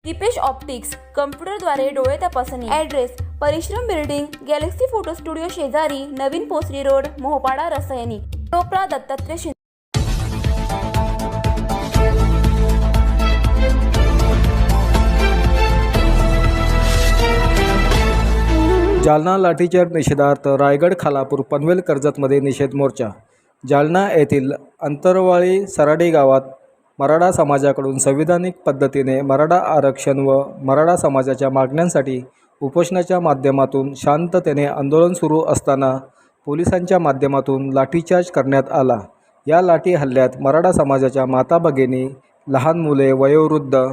Deepesh optics कम्प्युटरद्वारे डोळे तपासणी. Address परिश्रम बिल्डिंग, गॅलेक्सी फोटो स्टुडिओ शेजारी, नवीन पोसरी रोड, मोहपाडा, रसायनी. टोपरा दत्तात्रय शिंदे. जालना लाठीचार्ज निषेधार्थ रायगड, खालापूर, पनवेल, कर्जतमध्ये निषेध मोर्चा. जालना येथील अंतरवाळी सराडी गावात मराठा समाजाकडून संविधानिक पद्धतीने मराठा आरक्षण व मराठा समाजाच्या मागण्यांसाठी उपोषणाच्या माध्यमातून शांततेने आंदोलन सुरू असताना पोलिसांच्या माध्यमातून लाठीचार्ज करण्यात आला. या लाठी हल्ल्यात मराठा समाजाच्या माता भगिनी, लहान मुले, वयोवृद्ध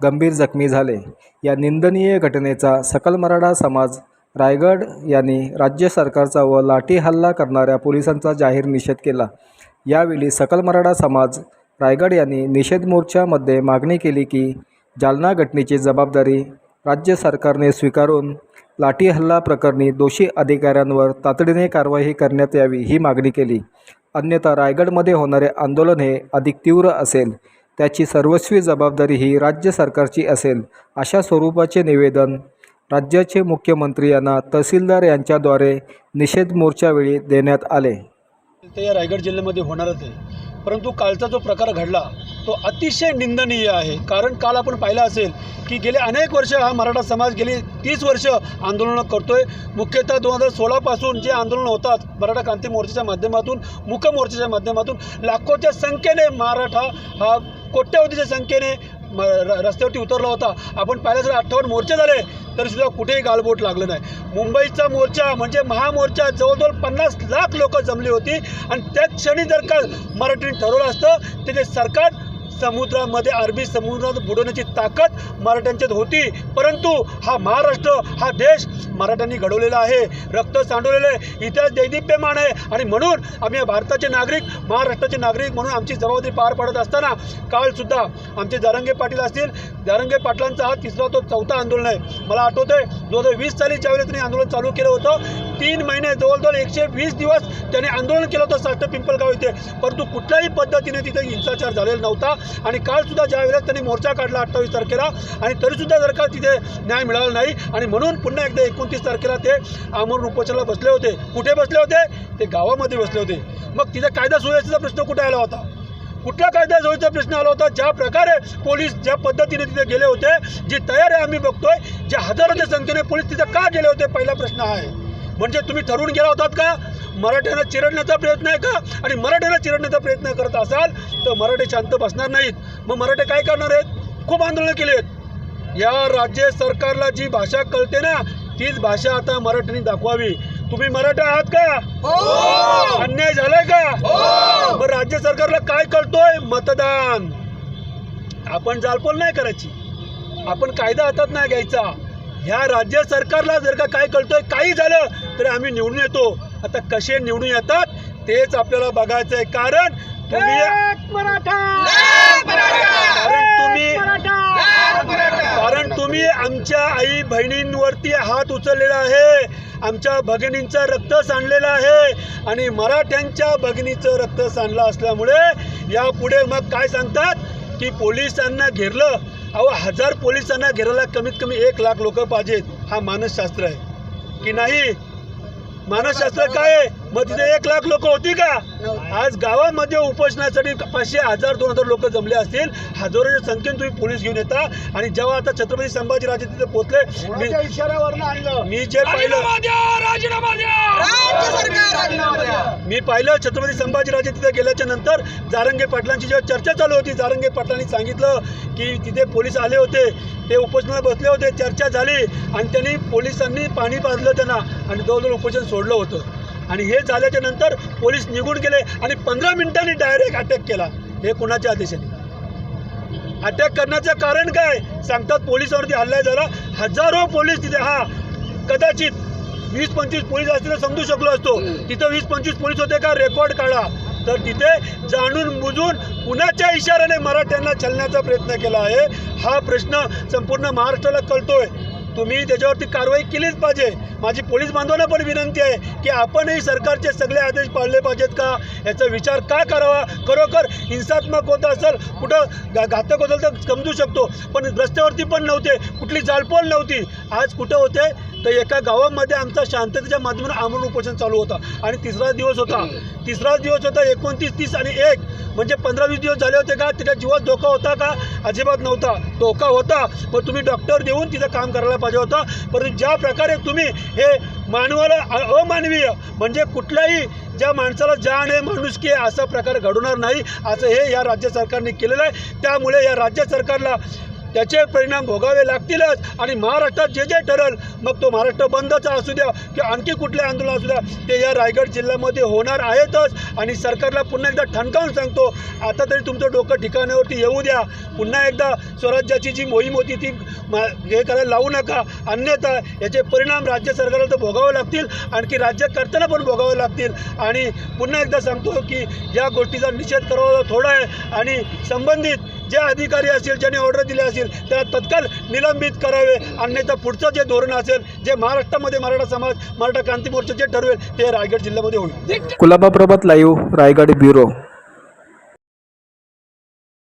गंभीर जखमी झाले. या निंदनीय घटनेचा सकल मराठा समाज रायगड यांनी राज्य सरकारचा व लाठी हल्ला करणाऱ्या पोलिसांचा जाहीर निषेध केला. यावेळी सकल मराठा समाज रायगड यांनी निषेध मोर्चामध्ये मागणी केली की जालना घटनेची जबाबदारी राज्य सरकारने स्वीकारून लाठी हल्ला प्रकरणी दोषी अधिकाऱ्यांवर तातडीने कारवाई करण्यात यावी ही मागणी केली. अन्यथा रायगडमध्ये होणारे आंदोलन हे अधिक तीव्र असेल, त्याची सर्वस्वी जबाबदारी ही राज्य सरकारची असेल, अशा स्वरूपाचे निवेदन राज्याचे मुख्यमंत्री यांना तहसीलदार यांच्याद्वारे निषेध मोर्चावेळी देण्यात आले. ते या रायगड जिल्ह्यामध्ये होणारच आहे, परंतु कालचा जो प्रकार घडला तो अतिशय निंदनीय आहे. कारण काल आपण पाहिलं असेल की गेले अनेक वर्ष हा मराठा समाज गेली 30 वर्ष आंदोलनं करतोय. मुख्यतः 2016 पासून जे आंदोलन होतात मराठा क्रांती मोर्चाच्या माध्यमातून, मूक मोर्चाच्या माध्यमातून लाखोच्या संख्येने मराठा हा कोट्यावधीच्या संख्येने रस्त्यावरती उतरला होता. आपण पाहिलं तर 58 मोर्चे झाले तरीसुद्धा कुठेही गालबोट लागलं नाही. मुंबईचा मोर्चा म्हणजे महामोर्चा जवळजवळ 50 लाख लोक जमली होती आणि त्याच क्षणी जर का मराठीने ठरवलं असतं तर ते सरकार समुद्रामध्ये, अरबी समुद्रात बुडवण्याची ताकद मराठ्यांच्यात होती. परंतु हा महाराष्ट्र, हा देश मराठ्यांनी घडवलेला आहे, रक्त सांडवलेलं आहे, इतिहास दैदिप्यमान आहे. आणि म्हणून आम्ही भारताचे नागरिक, महाराष्ट्राचे नागरिक म्हणून आमची जबाबदारी पार पाडत असताना कालसुद्धा आमचे जारंगे पाटील असतील, जारंगे पाटलांचा हा तिसरा तो चौथा आंदोलन आहे. मला आठवतं आहे 2020 साली ज्यावेळेस त्यांनी आंदोलन चालू केलं होतं, 3 महिने जवळजवळ 120 दिवस त्यांनी आंदोलन केलं होतं साष्ट पिंपळगाव इथे, परंतु कुठल्याही पद्धतीने तिथे हिंसाचार झालेला नव्हता. आणि कालसुद्धा ज्यावेळेस त्यांनी मोर्चा काढला 28 तारखेला आणि तरीसुद्धा जर का तिथे न्याय मिळाला नाही आणि म्हणून पुन्हा एकदा 29 तारखेला ते आमरण उपोषणाला बसले होते. कुठे बसले होते? ते गावामध्ये बसले होते. मग तिथे कायदा सुव्यवस्थेचा प्रश्न कुठे आला होता? कुठला कायदा सुव्यवस्थेचा प्रश्न आला होता? ज्या प्रकारे पोलीस ज्या पद्धतीने तिथे गेले होते, जी तयारी आम्ही बघतोय, ज्या हजारोच्या संख्येने पोलीस तिथे का गेले होते, पहिला प्रश्न आहे. म्हणजे तुम्ही ठरवून गेला होतात का मराठ्यांना चिरडण्याचा प्रयत्न आहे का? आणि मराठ्यांना चिरडण्याचा प्रयत्न करत असाल तर मराठे शांत बसणार नाहीत. मग मराठे काय करणार आहेत? खूप आंदोलनं केली आहेत. या राज्य सरकारला जी भाषा कळते ना, तीच भाषा आता मराठ्यांनी दाखवावी. तुम्ही मराठा आहात का? अन्याय झालाय का? मग राज्य सरकारला काय कळतोय? मतदान. आपण जालपोल नाही करायची, आपण कायदा हातात नाही घ्यायचा. ह्या राज्य सरकारला जर का काय कळतोय, काही झालं तर आम्ही निवडून येतो. आता कसे निवडून येतात तेच आपल्याला बघायचं आहे. कारण तुम्ही आमच्या आई बहिणींवरती हात उचललेला आहे, आमच्या भगिनींचं रक्त सांडलेलं आहे आणि मराठ्यांच्या भगिनीचं रक्त सांडलं असल्यामुळे यापुढे मग काय सांगतात की पोलिसांना घेरलं. अहो 1000 पोलिसांना घेरायला कमीत कमी 1 लाख लोक पाहिजेत. हा मानसशास्त्र आहे की नाही? मानसशास्त्र काय आहे? मग तिथे 1 लाख लोक होती का? आज गावामध्ये उपोषणासाठी 500, 1000, 2000 लोक जमले असतील. हजारोच्या संख्येने तुम्ही पोलीस घेऊन येता. आणि जेव्हा आता छत्रपती संभाजीराजे तिथे पोहोचले, मी जे पाहिलं छत्रपती संभाजीराजे तिथे गेल्याच्या नंतर जारंगे पाटलांची जेव्हा चर्चा चालू होती, जारंगे पाटलांनी सांगितलं की तिथे पोलीस आले होते, ते उपोषणाला बसले होते, चर्चा झाली आणि त्यांनी पोलिसांनी पाणी पाजलं त्यांना आणि जवळजवळ उपोषण सोडलं होतं. आणि हे झाल्याच्या नंतर पोलीस निघून गेले आणि 15 मिनिटांनी डायरेक्ट अटॅक केला. हे कुणाच्या आदेशाने? अटॅक करण्याचं कारण काय? सांगतात पोलिसांवरती हल्ला झाला. हजारो पोलीस तिथे, हा कदाचित 20-25 पोलीस असतील समजू शकलो असतो. तिथं 20-25 पोलीस होते का? रेकॉर्ड काढा. तर तिथे जाणून बुजून कुणाच्या इशाऱ्याने मराठ्यांना छलण्याचा प्रयत्न केला आहे, हा प्रश्न संपूर्ण महाराष्ट्राला कळतोय. तुम्ही त्याच्यावरती कारवाई केलीच पाहिजे. माझी पोलीस बांधवांना पण विनंती आहे की आपणही सरकारचे सगळे आदेश पाळले पाहिजेत का, याचा विचार का करावा. खरोखर हिंसात्मक होत असेल, कुठं घातक होतं तर समजू शकतो, पण रस्त्यावरती पण नव्हते, कुठली जाळपोळ नव्हती. आज कुठं होते तर एका गावामध्ये आमचा शांततेच्या माध्यमातून आमरण उपोषण चालू होता आणि तिसरा दिवस होता 29, 30 आणि 1 म्हणजे 15-20 दिवस झाले होते का. त्याच्या जीवात धोका होता का? अजिबात नव्हता. धोका होता, पण तुम्ही डॉक्टर देऊन तिथं काम करायला पाहिजे होता. परंतु ज्या प्रकारे तुम्ही हे मानवाला अमानवीय म्हणजे कुठल्याही ज्या माणसाला जाण आहे, माणुसकी आहे, असा प्रकार घडवणार नाही असं हे या राज्य सरकारने केलेलं आहे. त्यामुळे या राज्य सरकारला त्याचे परिणाम भोगावे लागतीलच आणि महाराष्ट्रात जे जे ठरेल, मग तो महाराष्ट्र बंदचा असू द्या किंवा आणखी कुठले आंदोलन असू द्या, ते या रायगड जिल्ह्यामध्ये होणार आहेतच. आणि सरकारला पुन्हा एकदा ठणकावून सांगतो, आता तरी तुमचं डोकं ठिकाणावरती येऊ द्या. पुन्हा एकदा स्वराज्याची जी मोहीम होती ती हे करायला लावू नका, अन्यथा याचे परिणाम राज्य सरकारला तर भोगावे लागतील, आणखी राज्यकर्त्यांना पण भोगावे लागतील. आणि पुन्हा एकदा सांगतो की या गोष्टीचा निषेध करावा थोडा आहे आणि संबंधित जे अधिकारी असतील, ज्यांनी ऑर्डर दिले असतील, त्याला तत्काळ निलंबित करावे. अन्यथा पुढचं जे धोरण असेल, जे महाराष्ट्रामध्ये मराठा समाज, मराठा क्रांती मोर्चा जे ठरवेल ते रायगड जिल्ह्यामध्ये होईल. कुलाबा प्रभात लाईव्ह रायगड ब्युरो.